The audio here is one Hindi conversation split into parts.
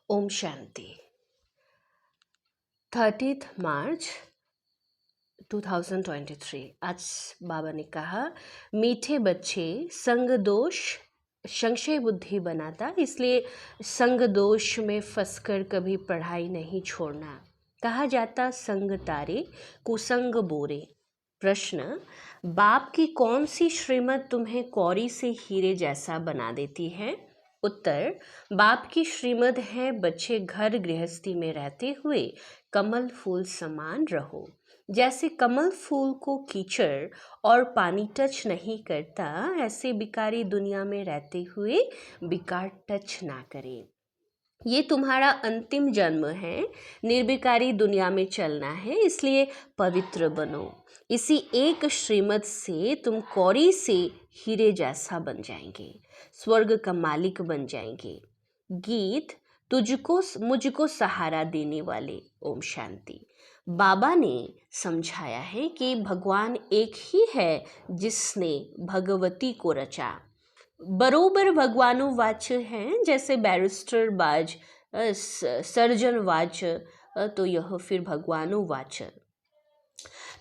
ओम शांति। 30 मार्च 2023। आज बाबा ने कहा, मीठे बच्चे संग दोष संशय बुद्धि बनाता, इसलिए संग दोष में फंसकर कभी पढ़ाई नहीं छोड़ना। कहा जाता संग तारे कुसंग बोरे। प्रश्न, बाप की कौन सी श्रीमत तुम्हें कौड़ी से हीरे जैसा बना देती है? उत्तर, बाप की श्रीमत है बच्चे घर गृहस्थी में रहते हुए कमल फूल समान रहो। जैसे कमल फूल को कीचड़ और पानी टच नहीं करता, ऐसे बिकारी दुनिया में रहते हुए बिकार टच ना करे। ये तुम्हारा अंतिम जन्म है, निर्विकारी दुनिया में चलना है, इसलिए पवित्र बनो। इसी एक श्रीमत से तुम कौड़ी से हीरे जैसा बन जाएंगे, स्वर्ग का मालिक बन जाएंगे। गीत तुझको मुझको सहारा देने वाले। ओम शांति। बाबा ने समझाया है कि भगवान एक ही है जिसने भगवती को रचा। बरोबर भगवानु वाच्य हैं, जैसे बैरिस्टर बाज सर्जन वाच्य, तो यह फिर भगवानु वाच्य।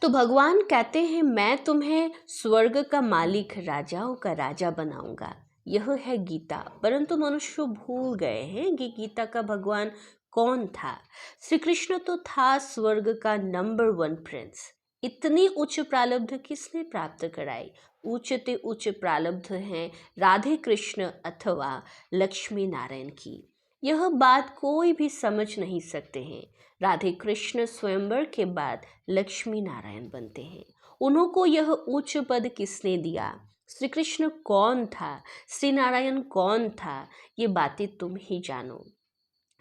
तो भगवान कहते हैं, मैं तुम्हें स्वर्ग का मालिक, राजाओं का राजा बनाऊंगा। यह है गीता। परंतु मनुष्य भूल गए हैं कि गीता का भगवान कौन था। श्री कृष्ण तो था स्वर्ग का नंबर 1 प्रिंस। इतनी उच्च प्रारब्ध किसने प्राप्त कराई? उच्चते उच्च प्रारब्ध हैं राधे कृष्ण अथवा लक्ष्मी नारायण की। यह बात कोई भी समझ नहीं सकते हैं। राधे कृष्ण स्वयंवर के बाद लक्ष्मी नारायण बनते हैं। उन्हों को यह उच्च पद किसने दिया? श्री कृष्ण कौन था? श्री नारायण कौन था? ये बातें तुम ही जानो।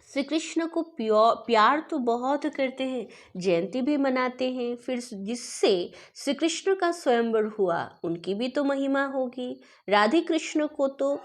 श्री कृष्ण को प्यार तो बहुत करते हैं, जयंती भी मनाते हैं, फिर जिससे श्री कृष्ण का स्वयंवर हुआ उनकी भी तो महिमा होगी। राधे कृष्ण को तो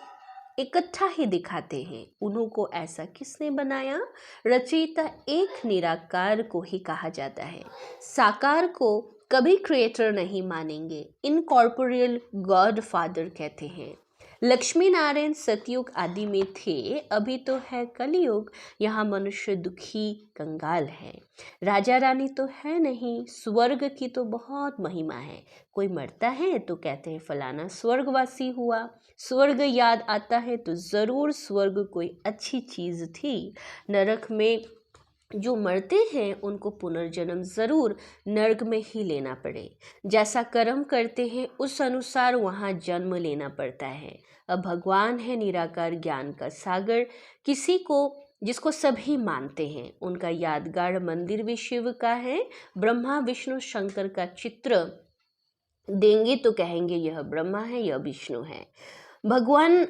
इकट्ठा ही दिखाते हैं। उन्हों को ऐसा किसने बनाया? रचयिता एक निराकार को ही कहा जाता है। साकार को कभी क्रिएटर नहीं मानेंगे, इनकॉर्पोरियल गॉड फादर कहते हैं। लक्ष्मी नारायण सतयुग आदि में थे, अभी तो है कलयुग। यहाँ मनुष्य दुखी कंगाल है। राजा रानी तो है नहीं, स्वर्ग की तो बहुत महिमा है। कोई मरता है तो कहते हैं फलाना स्वर्गवासी हुआ। स्वर्ग याद आता है तो ज़रूर स्वर्ग कोई अच्छी चीज़ थी। नरक में जो मरते हैं उनको पुनर्जन्म ज़रूर नर्क में ही लेना पड़े। जैसा कर्म करते हैं उस अनुसार वहाँ जन्म लेना पड़ता है। अब भगवान है निराकार ज्ञान का सागर, किसी को जिसको सभी मानते हैं। उनका यादगार मंदिर भी शिव का है। ब्रह्मा विष्णु शंकर का चित्र देंगे तो कहेंगे यह ब्रह्मा है, यह विष्णु है। भगवान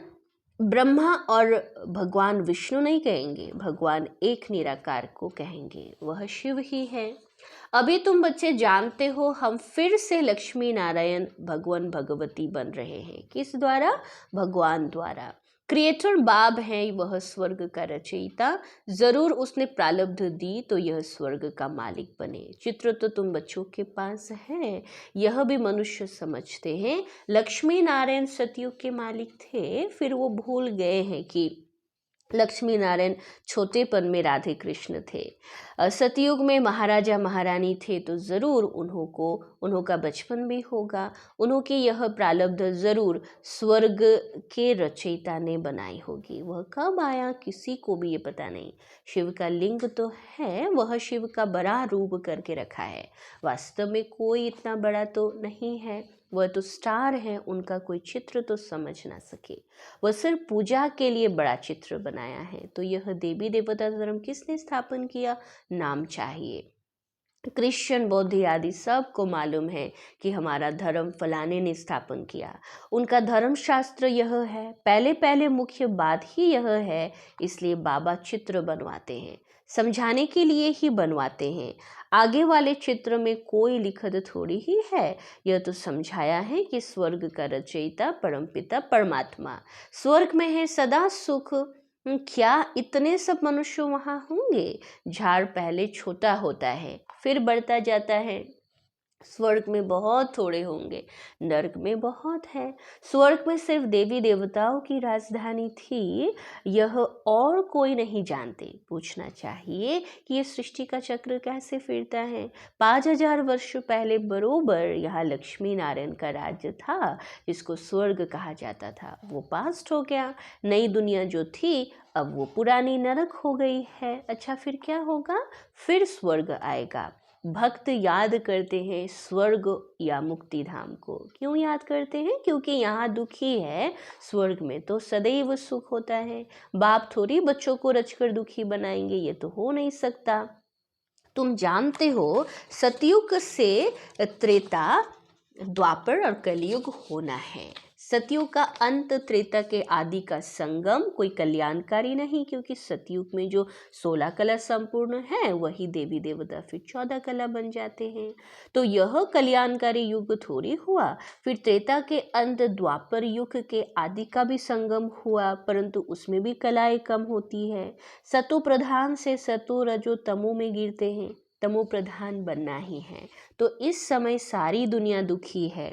ब्रह्मा और भगवान विष्णु नहीं कहेंगे, भगवान एक निराकार को कहेंगे, वह शिव ही है। अभी तुम बच्चे जानते हो, हम फिर से लक्ष्मी नारायण भगवान भगवती बन रहे हैं। किस द्वारा? भगवान द्वारा। क्रिएटर बाप है, वह स्वर्ग का रचयिता। जरूर उसने प्रारब्ध दी तो यह स्वर्ग का मालिक बने। चित्र तो तुम बच्चों के पास है, यह भी मनुष्य समझते हैं। लक्ष्मी नारायण सतयुग के मालिक थे, फिर वो भूल गए हैं कि लक्ष्मी नारायण छोटेपन में राधे कृष्ण थे। सतयुग में महाराजा महारानी थे, तो ज़रूर उन्हों का बचपन भी होगा। उन्हों की यह प्रारब्ध ज़रूर स्वर्ग के रचयिता ने बनाई होगी। वह कब आया किसी को भी ये पता नहीं। शिव का लिंग तो है, वह शिव का बड़ा रूप करके रखा है। वास्तव में कोई इतना बड़ा तो नहीं है, वह तो स्टार हैं, उनका कोई चित्र तो समझ ना सके। वह सिर्फ पूजा के लिए बड़ा चित्र बनाया है। तो यह देवी देवता धर्म किसने स्थापन किया? नाम चाहिए। क्रिश्चियन बौद्ध आदि सबको मालूम है कि हमारा धर्म फलाने ने स्थापन किया। उनका धर्म शास्त्र यह है। पहले पहले मुख्य बात ही यह है, इसलिए बाबा चित्र बनवाते हैं, समझाने के लिए ही बनवाते हैं। आगे वाले चित्र में कोई लिखत थोड़ी ही है। यह तो समझाया है कि स्वर्ग का रचयिता परमपिता परमात्मा स्वर्ग में है, सदा सुख। क्या इतने सब मनुष्य वहाँ होंगे? झाड़ पहले छोटा होता है, फिर बढ़ता जाता है। स्वर्ग में बहुत थोड़े होंगे, नरक में बहुत है। स्वर्ग में सिर्फ देवी देवताओं की राजधानी थी, यह और कोई नहीं जानते। पूछना चाहिए कि ये सृष्टि का चक्र कैसे फिरता है। 5000 वर्ष पहले बरोबर यहाँ लक्ष्मी नारायण का राज्य था, जिसको स्वर्ग कहा जाता था। वो पास्ट हो गया, नई दुनिया जो थी अब वो पुरानी नरक हो गई है। अच्छा, फिर क्या होगा? फिर स्वर्ग आएगा। भक्त याद करते हैं स्वर्ग या मुक्ति धाम को। क्यों याद करते हैं? क्योंकि यहाँ दुख ही है, स्वर्ग में तो सदैव सुख होता है। बाप थोड़ी बच्चों को रचकर दुखी बनाएंगे, ये तो हो नहीं सकता। तुम जानते हो सतयुग से त्रेता, द्वापर और कलयुग होना है। सतयुग का अंत, त्रेता के आदि का संगम कोई कल्याणकारी नहीं, क्योंकि सतयुग में जो 16 कला संपूर्ण है वही देवी देवता फिर 14 कला बन जाते हैं। तो यह कल्याणकारी युग थोड़ी हुआ। फिर त्रेता के अंत, द्वापर युग के आदि का भी संगम हुआ, परंतु उसमें भी कलाएं कम होती है। सतो प्रधान से सतो रजो तमो में गिरते हैं, तमो प्रधान बनना ही है। तो इस समय सारी दुनिया दुखी है।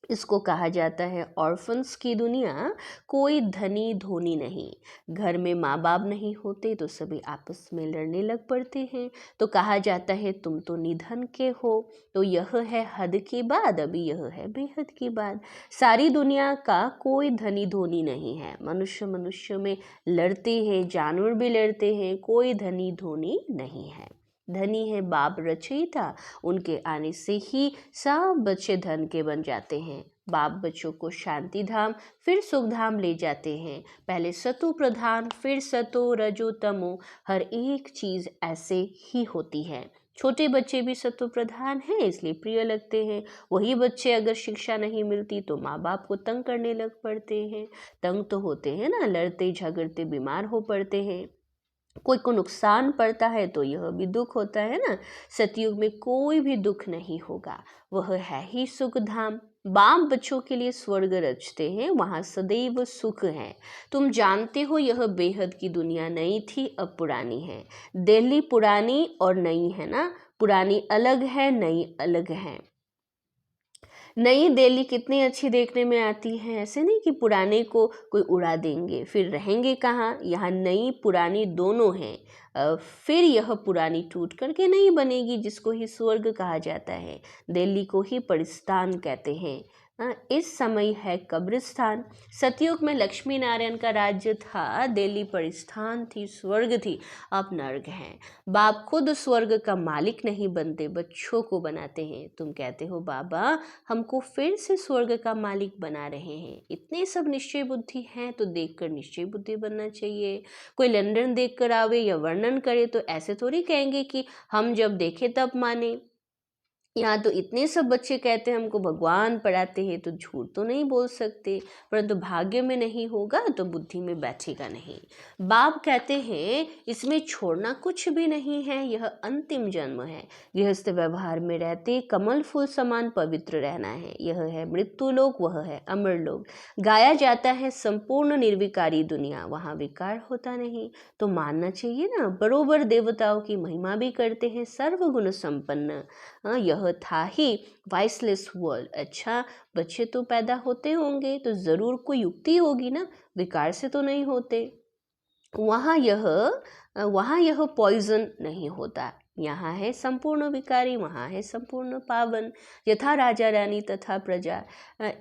इसको कहा जाता है ऑर्फन्स की दुनिया। कोई धनी धोनी नहीं, घर में माँ बाप नहीं होते तो सभी आपस में लड़ने लग पड़ते हैं। तो कहा जाता है तुम तो निधन के हो। तो यह है हद की बात, अभी यह है बेहद की बात। सारी दुनिया का कोई धनी धोनी नहीं है। मनुष्य मनुष्य में लड़ते हैं, जानवर भी लड़ते हैं, कोई धनी धोनी नहीं है। धनी है बाप रचयिता, उनके आने से ही सब बच्चे धन के बन जाते हैं। बाप बच्चों को शांति धाम फिर सुख धाम ले जाते हैं। पहले सतो प्रधान, फिर सतो रजो तमो, हर एक चीज ऐसे ही होती है। छोटे बच्चे भी सतो प्रधान हैं, इसलिए प्रिय लगते हैं। वही बच्चे अगर शिक्षा नहीं मिलती तो माँ बाप को तंग करने लग पड़ते हैं। तंग तो होते हैं ना, लड़ते झगड़ते बीमार हो पड़ते हैं। कोई को नुकसान पड़ता है तो यह भी दुख होता है ना। सतयुग में कोई भी दुख नहीं होगा, वह है ही सुख धाम। बाप बच्चों के लिए स्वर्ग रचते हैं, वहाँ सदैव सुख है। तुम जानते हो यह बेहद की दुनिया नई थी, अब पुरानी है। दिल्ली पुरानी और नई है ना, पुरानी अलग है, नई अलग है। नई दिल्ली कितनी अच्छी देखने में आती है, ऐसे नहीं कि पुराने को कोई उड़ा देंगे, फिर रहेंगे कहाँ। यहाँ नई पुरानी दोनों हैं। फिर यह पुरानी टूट करके नई बनेगी, जिसको ही स्वर्ग कहा जाता है। दिल्ली को ही परिस्तान कहते हैं। इस समय है कब्रिस्तान। सतयुग में लक्ष्मी नारायण का राज्य था, दिल्ली परिस्थान थी, स्वर्ग थी, अब नर्क है। बाप खुद स्वर्ग का मालिक नहीं बनते, बच्चों को बनाते हैं। तुम कहते हो बाबा हमको फिर से स्वर्ग का मालिक बना रहे हैं। इतने सब निश्चय बुद्धि हैं तो देखकर निश्चय बुद्धि बनना चाहिए। कोई लंदन देख कर आवे या वर्णन करे तो ऐसे थोड़ी कहेंगे कि हम जब देखे तब माने। यहाँ तो इतने सब बच्चे कहते हैं हमको भगवान पढ़ाते हैं, तो झूठ तो नहीं बोल सकते। परंतु भाग्य में नहीं होगा तो बुद्धि में बैठेगा नहीं। बाप कहते हैं इसमें छोड़ना कुछ भी नहीं है, यह अंतिम जन्म है। गृहस्थ व्यवहार में रहते कमल फूल समान पवित्र रहना है। यह है मृत्यु लोक, वह है अमर लोक। गाया जाता है संपूर्ण निर्विकारी दुनिया, वहाँ विकार होता नहीं। तो मानना चाहिए ना, बरोबर देवताओं की महिमा भी करते हैं, सर्वगुण संपन्न। यह था ही वाइसलेस वर्ल्ड। अच्छा, बच्चे तो पैदा होते होंगे तो ज़रूर कोई युक्ति होगी ना, विकार से तो नहीं होते। वहाँ यह पॉइजन नहीं होता। यहाँ है संपूर्ण विकारी, वहाँ है संपूर्ण पावन। यथा राजा रानी तथा प्रजा।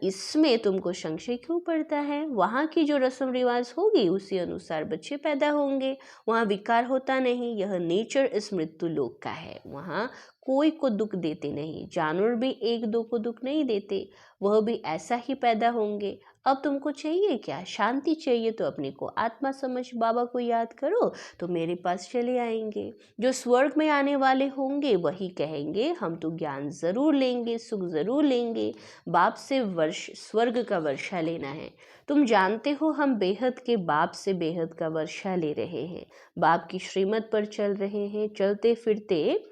इसमें तुमको संशय क्यों पड़ता है? वहाँ की जो रस्म रिवाज होगी उसी अनुसार बच्चे पैदा होंगे, वहाँ विकार होता नहीं। यह नेचर इस मृत्यु लोक का है, वहाँ कोई को दुख देते नहीं। जानवर भी एक दो को दुख नहीं देते, वह भी ऐसा ही पैदा होंगे। अब तुमको चाहिए क्या? शांति चाहिए तो अपने को आत्मा समझ बाबा को याद करो, तो मेरे पास चले आएंगे। जो स्वर्ग में आने वाले होंगे वही कहेंगे हम तो ज्ञान जरूर लेंगे, सुख जरूर लेंगे, बाप से स्वर्ग का वर्षा लेना है। तुम जानते हो हम बेहद के बाप से बेहद का वर्षा ले रहे हैं, बाप की श्रीमत पर चल रहे हैं। चलते फिरते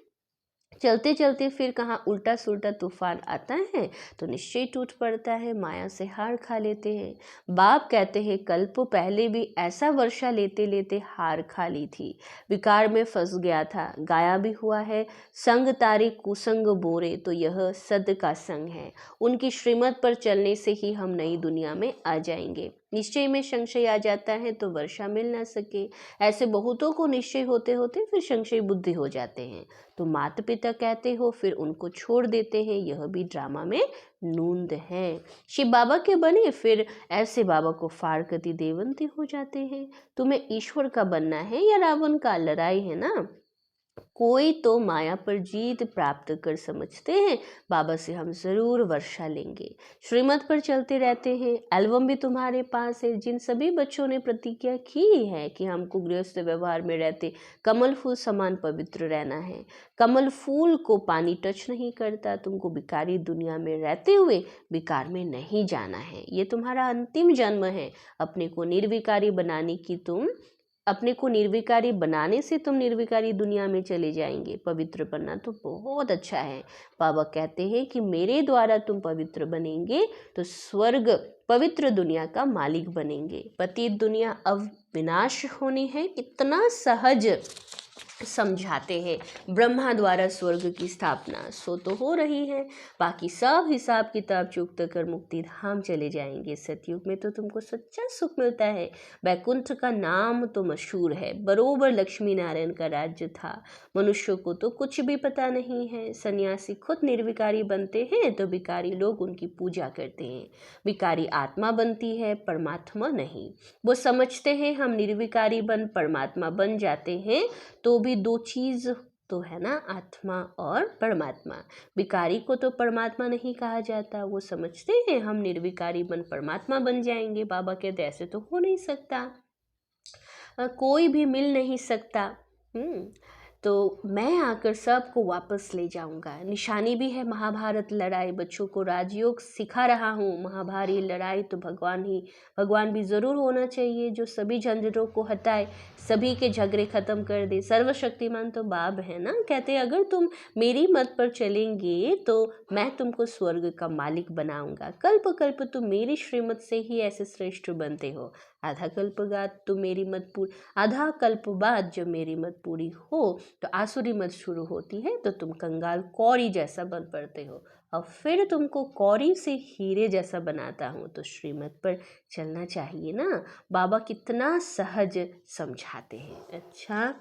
चलते चलते फिर कहाँ उल्टा सुल्टा तूफान आता है तो निश्चय टूट पड़ता है, माया से हार खा लेते हैं। बाप कहते हैं कल्प पहले भी ऐसा वर्षा लेते लेते हार खा ली थी, विकार में फंस गया था, गाया भी हुआ है, संग तारे कुसंग बोरे तो यह सद का संग है। उनकी श्रीमत पर चलने से ही हम नई दुनिया में आ जाएंगे। निश्चय में संशय आ जाता है तो वर्षा मिल ना सके। ऐसे बहुतों को निश्चय होते होते फिर संशय बुद्धि हो जाते हैं, तो माता पिता कहते हो फिर उनको छोड़ देते हैं, यह भी ड्रामा में नूंद है। शिव बाबा के बने फिर ऐसे बाबा को फाड़ कर देवंती हो जाते हैं। तुम्हें ईश्वर का बनना है या रावण का, लड़ाई है ना। कोई तो माया पर जीत प्राप्त कर समझते हैं बाबा से हम जरूर वर्षा लेंगे। श्रीमत पर चलते रहते हैं। एल्बम भी तुम्हारे पास है। जिन सभी बच्चों ने प्रतिज्ञा की है कि हमको गृहस्थ व्यवहार में रहते कमल फूल समान पवित्र रहना है, कमल फूल को पानी टच नहीं करता, तुमको बिकारी दुनिया में रहते हुए विकार में नहीं जाना है। ये तुम्हारा अंतिम जन्म है। अपने को निर्विकारी बनाने से तुम निर्विकारी दुनिया में चले जाएंगे। पवित्र बनना तो बहुत अच्छा है। बाबा कहते हैं कि मेरे द्वारा तुम पवित्र बनेंगे तो स्वर्ग पवित्र दुनिया का मालिक बनेंगे। पतित दुनिया अब विनाश होनी है, कितना सहज समझाते हैं। ब्रह्मा द्वारा स्वर्ग की स्थापना सो तो हो रही है, बाकी सब हिसाब किताब चुकता कर मुक्ति धाम चले जाएंगे। सतयुग में तो तुमको सच्चा सुख मिलता है। बैकुंठ का नाम तो मशहूर है, बरोबर लक्ष्मी नारायण का राज्य था। मनुष्यों को तो कुछ भी पता नहीं है। सन्यासी खुद निर्विकारी बनते हैं तो विकारी लोग उनकी पूजा करते हैं। विकारी आत्मा बनती है, परमात्मा नहीं। वो समझते हैं हम निर्विकारी बन परमात्मा बन जाते हैं, तो भी दो चीज तो है ना, आत्मा और परमात्मा। विकारी को तो परमात्मा नहीं कहा जाता। वो समझते हैं हम निर्विकारी बन परमात्मा बन जाएंगे। बाबा कहते ऐसे तो हो नहीं सकता, कोई भी मिल नहीं सकता। तो मैं आकर सबको वापस ले जाऊंगा। निशानी भी है महाभारत लड़ाई, बच्चों को राजयोग सिखा रहा हूँ। महाभारत लड़ाई तो भगवान भी ज़रूर होना चाहिए, जो सभी झंझटों को हटाए, सभी के झगड़े ख़त्म कर दे। सर्वशक्तिमान तो बाप है ना। कहते अगर तुम मेरी मत पर चलेंगे तो मैं तुमको स्वर्ग का मालिक बनाऊंगा। कल्प कल्प तुम मेरी श्रीमत से ही ऐसे श्रेष्ठ बनते हो। आधा कल्प बाद जब मेरी मत पूरी हो तो आसुरी मत शुरू होती है, तो तुम कंगाल कौड़ी जैसा बन पड़ते हो, और फिर तुमको कौड़ी से हीरे जैसा बनाता हूँ। तो श्रीमत पर चलना चाहिए ना। बाबा कितना सहज समझाते हैं। अच्छा,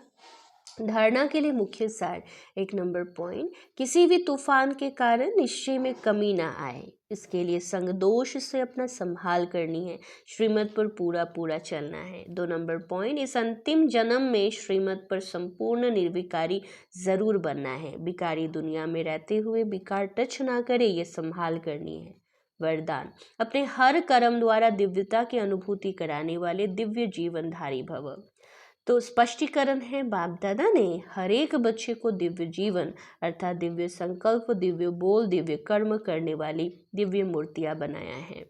धारणा के लिए मुख्य सार। 1 नंबर पॉइंट, किसी भी तूफान के कारण निश्चय में कमी ना आए, इसके लिए संग दोष से अपना संभाल करनी है। श्रीमत पर पूरा चलना है। 2 नंबर पॉइंट, इस अंतिम जन्म में श्रीमत पर संपूर्ण निर्विकारी जरूर बनना है। विकारी दुनिया में रहते हुए विकार टच ना करे, ये संभाल करनी है। वरदान, अपने हर कर्म द्वारा दिव्यता की अनुभूति कराने वाले दिव्य जीवनधारी भव। तो स्पष्टीकरण है, बाप दादा ने हर एक बच्चे को दिव्य जीवन अर्थात दिव्य संकल्प, दिव्य बोल, दिव्य कर्म करने वाली दिव्य मूर्तियां बनाया है।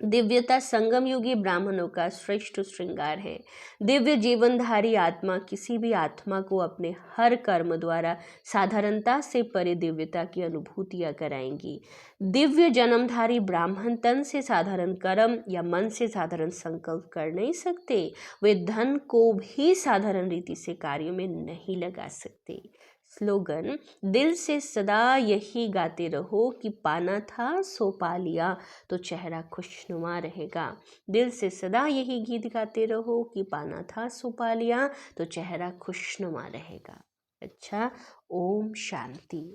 दिव्यता संगम युगी ब्राह्मणों का श्रेष्ठ श्रृंगार है। दिव्य जीवनधारी आत्मा किसी भी आत्मा को अपने हर कर्म द्वारा साधारणता से परे दिव्यता की अनुभूतियां कराएंगी। दिव्य जन्मधारी ब्राह्मण तन से साधारण कर्म या मन से साधारण संकल्प कर नहीं सकते। वे धन को भी साधारण रीति से कार्य में नहीं लगा सकते। स्लोगन, दिल से सदा यही गाते रहो कि पाना था सो पा लिया तो चेहरा खुशनुमा रहेगा। दिल से सदा यही गीत गाते रहो कि पाना था सो पा लिया तो चेहरा खुशनुमा रहेगा। अच्छा, ओम शांति।